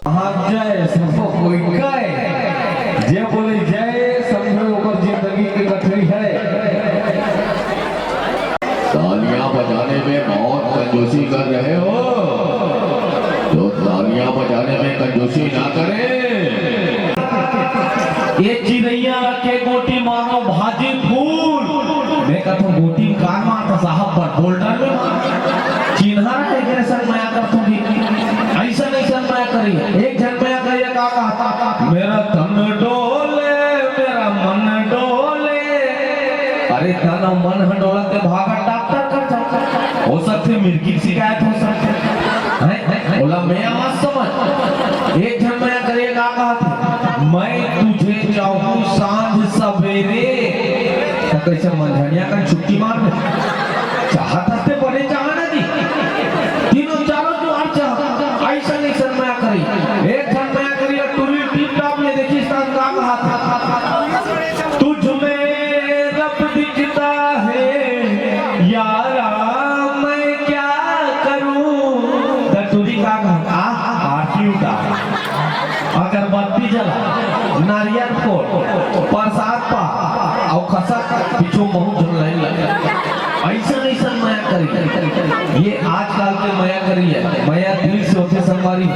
जय सबको कोई कहे जे बोले जय समझो ऊपर जिंदगी की कठिन है। तालियां बजाने में बहुत कंजूसी कर रहे हो, तो तालियां बजाने में कंजूसी ना करें। ये चिड़ैया के गोटी मारो भाजी फूल, मैं कहता हूँ गोटी कार मारता साहब पर बोल्डर में मार चिन्हा है कि ऐसा माया करता हूँ ऐसा नहीं माया करी। एक जन माया करिए का कहता मेरा तन डोले मेरा मन डोले, अरे तन मन डोला ते भागा डॉक्टर कर हो सकते मिर्गी शिकायत हो सकते है बोला मैं मत समझ। एक जन माया करिए का कहता मैं तुझे चाहूं सांझ सवेरे, कैसे मंझनिया का छुट्टी मार दे चाहता थे बड़े चाहना जी तीनों चारों जो आप चाह ऐसा नहीं शर्माया करी। एक शर्माया करी टूली टीप टॉप में देखी स्थान का कहा था तुझ में रब दिखता है यारा मैं क्या करूं। टूली का कहा आरती उतार अगरबत्ती जला नारियल फोड़ प्रसाद पा और खसा पीछो बहुत झुन लाइन लगा ऐसा माया करी। ये आजकल के माया करी है, माया दिल से होते संवारी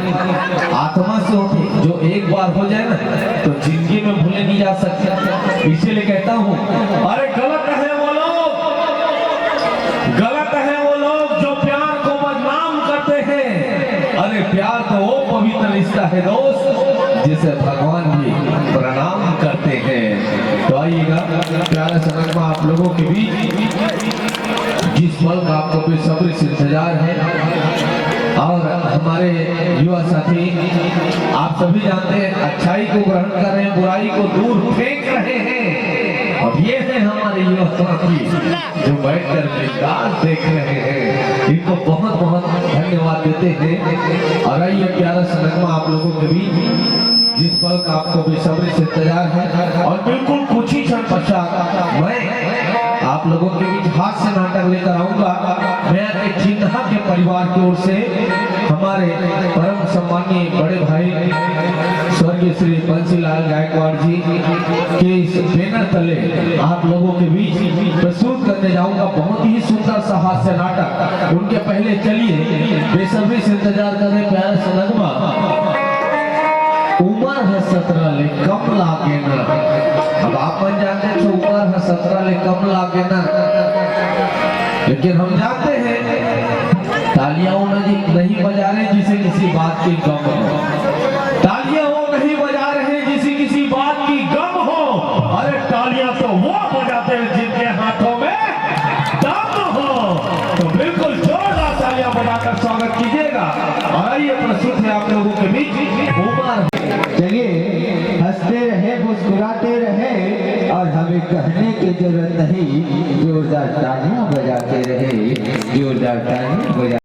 आत्मा से होते जो एक बार हो जाए ना तो जिंदगी में भूले नहीं जा सकते। इसीलिए कहता हूँ अरे गलत है वो लोग, गलत है वो लोग जो प्यार को बदनाम करते हैं। अरे प्यार तो वो पवित्र रिश्ता है दोस्त जिसे भगवान भी प्रणाम करते हैं। तो आइएगा प्यारे समय में आप लोगों के बीच जिस पल का आपको बेसब्री से इंतजार है, और हमारे युवा साथी आप सभी जानते हैं अच्छाई को ग्रहण कर रहे हैं, बुराई को दूर फेंक रहे हैं। और ये है हमारे युवा साथी जो बैठकर विकास देख रहे हैं, इनको बहुत बहुत धन्यवाद देते हैं। और आइए प्यारा सनगमा आप लोगों के बीच जिस पल का आपको बेसब्री से इंतजार है, और बिल्कुल कुछ ही क्षण पश्चात मैं आप लोगों के बीच हास्य नाटक लेकर आऊंगा। मैं एक चिन्हा के परिवार की ओर से हमारे परम सम्मानीय बड़े भाई स्वर्गीय श्री बंसीलाल गायकवाड़ जी के इस बैनर तले आप लोगों के बीच प्रस्तुत करने जाऊंगा बहुत ही सुंदर सा हास्य नाटक। उनके पहले चलिए बेसब्री से इंतजार कर रहे प्यारे सनगमा उम्र है 17 ले कम लागे ना। अब आप जानते हैं उम्र है 17 ले कम लागे ना, लेकिन हम जानते हैं तालियां वो नहीं बजा रहे जिसे किसी बात की गम हो, तालियां वो नहीं बजा रहे जिसे किसी बात की गम हो। अरे तालियां तो वो बजाते हैं जिनके हाथों में दम हो। तो बिल्कुल जोरदार तालियां बजाकर स्वागत कीजिएगा। और आइए प्रस्तुत है आप लोगों के बीच उमर। चलिए हंसते रहे मुस्कुराते रहे और हमें कहने की जरूरत नहीं, जोरदार तालियां बजाते रहे, जोरदार तालियां बजा